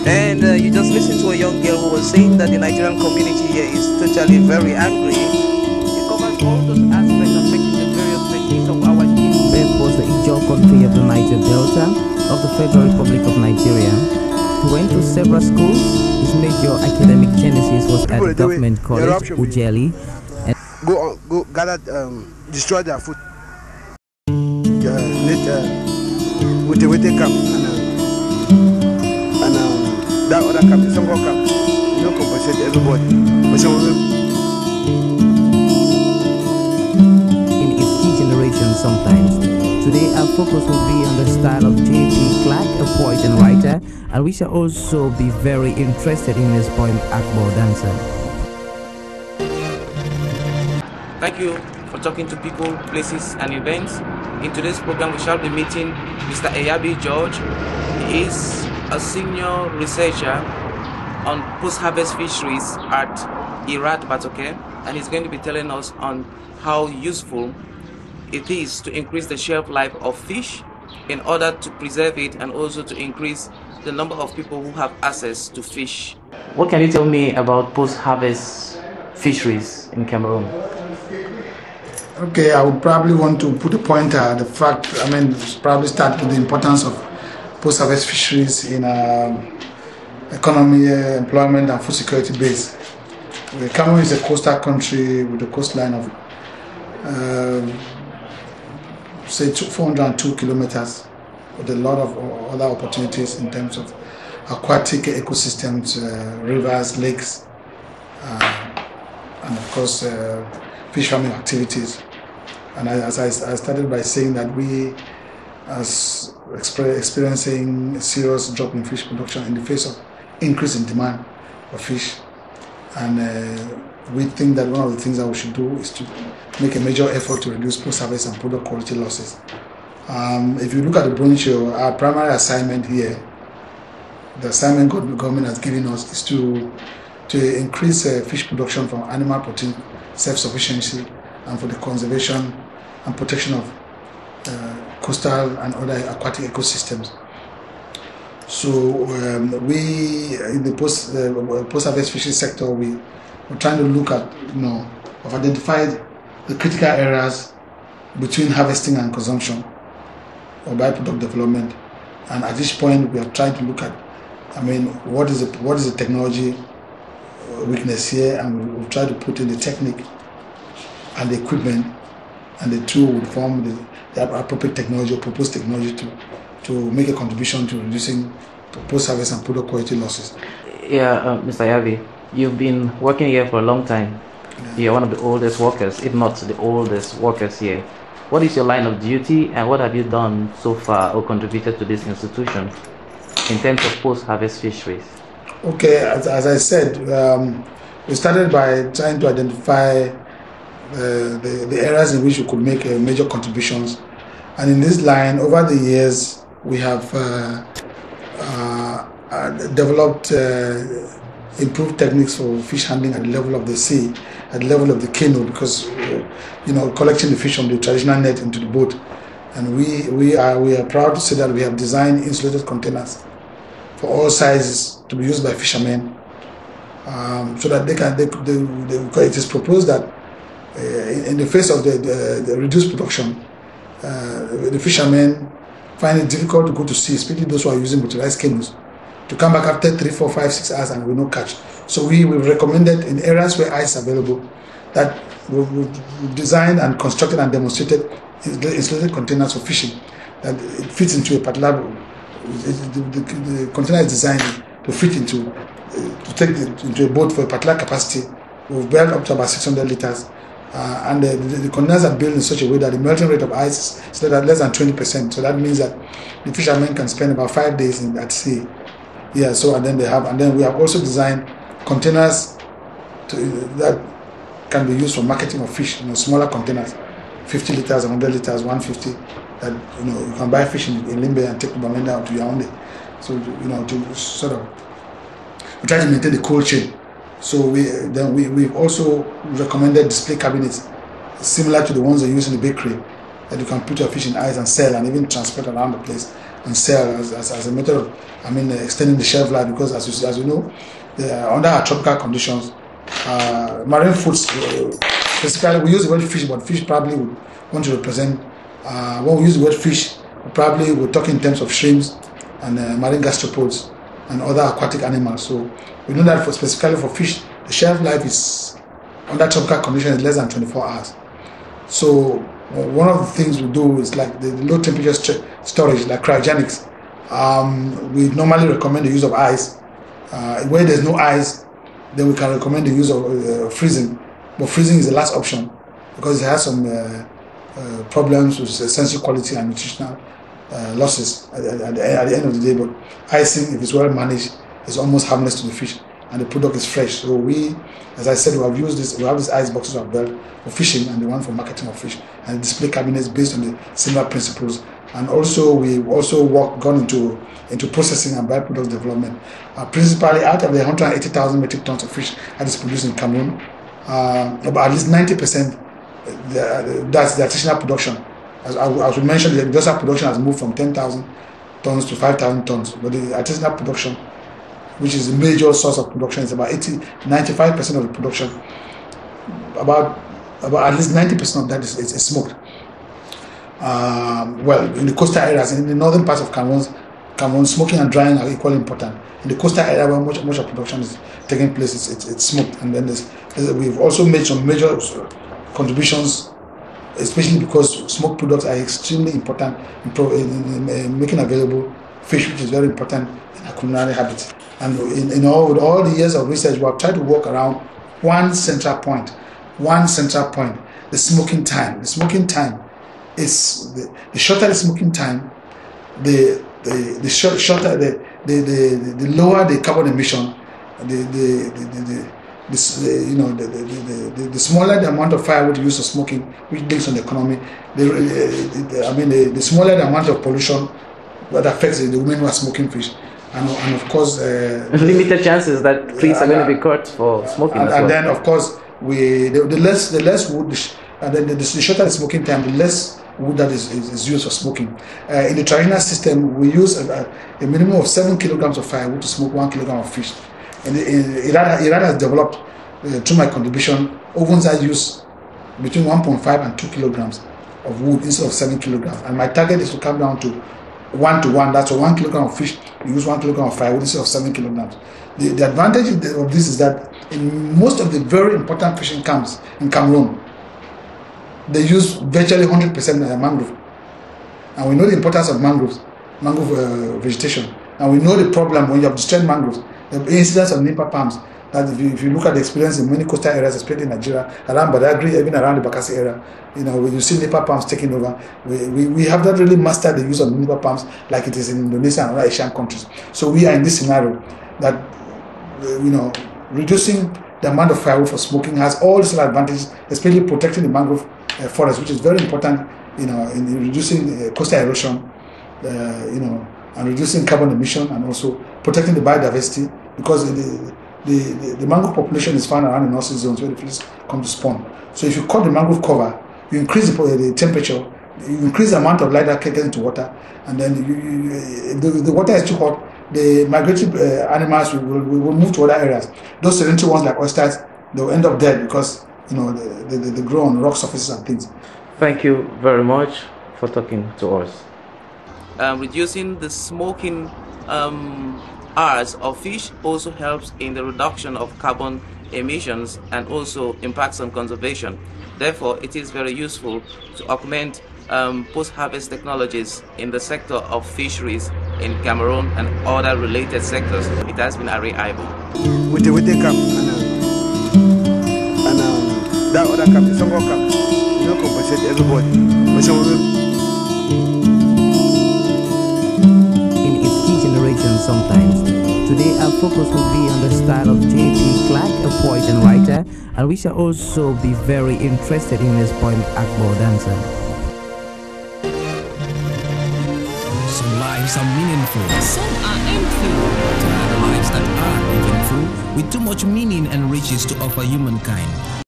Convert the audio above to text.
And you just listened to a young girl who was saying that the Nigerian community here is totally very angry. It covers all those aspects affecting the various regions of our people. Beth was the Ijaw country of the Niger Delta of the Federal Republic of Nigeria. He went to several schools. His major academic genesis was at the government college, Ujeli. And go gather, destroy their food. With the camp and that other camp, some more camp, you don't compensate everybody. In its key generation sometimes. Today our focus will be on the style of J.P. Clark, a poet and writer, and we shall also be very interested in his poem Akbar Dancer. Thank you for talking to people, places and events. In today's program we shall be meeting Mr. Eyabi George. He is a senior researcher on post-harvest fisheries at IRAD, and he's going to be telling us on how useful it is to increase the shelf life of fish in order to preserve it and also to increase the number of people who have access to fish. What can you tell me about post-harvest fisheries in Cameroon? Okay, I would probably want to put a pointer at the fact, probably start with the importance of post-harvest fisheries in economy, employment and food security base. Cameroon is a coastal country with a coastline of say 402 kilometers, with a lot of other opportunities in terms of aquatic ecosystems, rivers, lakes, and of course fish farming activities. And as I started by saying that we are experiencing a serious drop in fish production in the face of increase in demand for fish, and we think that one of the things that we should do is to make a major effort to reduce post-harvest and product quality losses. If you look at the brochure, our primary assignment here, the assignment the government has given us, is to increase fish production from animal protein self-sufficiency and for the conservation and protection of coastal and other aquatic ecosystems. So we, in the post-harvest fisheries sector, we're trying to look at, have identified the critical areas between harvesting and consumption or byproduct development. And at this point, we are trying to look at, what is the technology weakness here, and we'll try to put in the technique and the equipment, and the tool will form the appropriate technology or proposed technology to make a contribution to reducing post-harvest and product quality losses. Yeah, Mr. Eyabi, you've been working here for a long time. Yeah. You're one of the oldest workers, if not the oldest workers here. What is your line of duty, and what have you done so far or contributed to this institution in terms of post-harvest fisheries? Okay, as I said, we started by trying to identify the areas in which we could make major contributions, and in this line, over the years, we have developed improved techniques for fish handling at the level of the sea, at the level of the canoe, because collecting the fish from the traditional net into the boat, and we are proud to say that we have designed insulated containers for all sizes to be used by fishermen, so that it is proposed that in the face of the reduced production, the fishermen find it difficult to go to sea, especially those who are using motorized canoes, to come back after 3, 4, 5, 6 hours and with no catch. So we recommended in areas where ice is available that we've designed and constructed and demonstrated insulated containers for fishing, that it fits into a particular. The container is designed to fit into a boat for a particular capacity. We've built up to about 600 liters, and the containers are built in such a way that the melting rate of ice is less than 20%. So that means that the fishermen can spend about 5 days at sea. Yeah. So and then we have also designed containers that can be used for marketing of fish. Smaller containers, 50 liters, 100 liters, 150. That you can buy fish in Limbe and take the Bamenda to Yaoundé. So to sort of we try to maintain the cold chain. So we've also recommended display cabinets similar to the ones they use in the bakery, that you can put your fish in ice and sell and even transport around the place. and sell as a method of, extending the shelf life, because as you know, under our tropical conditions, marine foods, specifically we use the word fish, but fish probably would want to represent, when we use the word fish, probably we're talking in terms of shrimps and marine gastropods and other aquatic animals. So we know that specifically for fish, the shelf life is under tropical conditions is less than 24 hours. So one of the things we do is like the low temperature storage, like cryogenics. We normally recommend the use of ice. Where there's no ice, then we can recommend the use of freezing. But freezing is the last option because it has some problems with sensory quality and nutritional losses at the end of the day. But icing, if it's well managed, is almost harmless to the fish, and the product is fresh. So we, as I said, we have used this. We have these ice boxes we have built for fishing and the one for marketing of fish, and the display cabinets based on the similar principles. And also we also gone into processing and byproduct development. Principally, out of the 180,000 metric tons of fish that is produced in Cameroon, about at least 90%, that's the artisanal production. As we mentioned, the industrial production has moved from 10,000 tons to 5,000 tons, but the artisanal production, which is the major source of production, is about 95% of the production. About at least 90% of that is smoked. Well, in the coastal areas, in the northern parts of Cameroon, smoking and drying are equally important. In the coastal area where much of production is taking place, it's smoked. And then we've also made some major contributions, especially because smoked products are extremely important in making available fish, which is very important in our culinary habits. And with all the years of research, we have tried to work around one central point, the smoking time. The smoking time is the shorter the smoking time, the lower the carbon emission, the smaller the amount of firewood used for smoking, which links on the economy. The smaller the amount of pollution that affects the women who are smoking fish, and of course limited chances that trees are going to be cut for smoking. And then of course the less wood, the shorter the smoking time, the less wood that is used for smoking. In the traditional system, we use a minimum of 7 kilograms of firewood to smoke 1 kilogram of fish. And IRAD has developed, through my contribution, ovens that use between 1.5 and 2 kilograms of wood instead of 7 kilograms. And my target is to come down to 1-to-1. That's for 1 kilogram of fish, we use 1 kilogram of firewood instead of 7 kilograms. The advantage of this is that in most of the very important fishing camps in Cameroon, they use virtually 100% mangrove. And we know the importance of mangrove vegetation. And we know the problem when you have destroyed mangroves, the incidence of nipa palms. That if you look at the experience in many coastal areas, especially in Nigeria, around Badagry, even around the Bakassi area, when you see nipa palms taking over, we have not really mastered the use of nipa palms like it is in Indonesia and other Asian countries. So we are in this scenario that, reducing the amount of firewood for smoking has all these advantages, especially protecting the mangrove forest, which is very important, in reducing coastal erosion, and reducing carbon emission, and also protecting the biodiversity, because the mangrove population is found around the northern zones where the fish come to spawn. So if you cut the mangrove cover, you increase the temperature, you increase the amount of light that gets into water, and then if the water is too hot, the migratory animals will move to other areas. Those sedentary ones like oysters, they will end up dead because they grow on rock surfaces and things. Thank you very much for talking to us. Reducing the smoking hours of fish also helps in the reduction of carbon emissions and also impacts on conservation. Therefore, it is very useful to augment post-harvest technologies in the sector of fisheries in Cameroon and other related sectors. It has been Arrey Ivo. With the camp and that other camp, some more camp, compensate everybody. In its key generation sometimes. Today our focus will be on the style of J.P. Clark, a poet and writer, and we shall also be very interested in his poem Akbo Dancer. Some lives are meaningful. Some are empty. There are lives that are meaningful, with too much meaning and riches to offer humankind.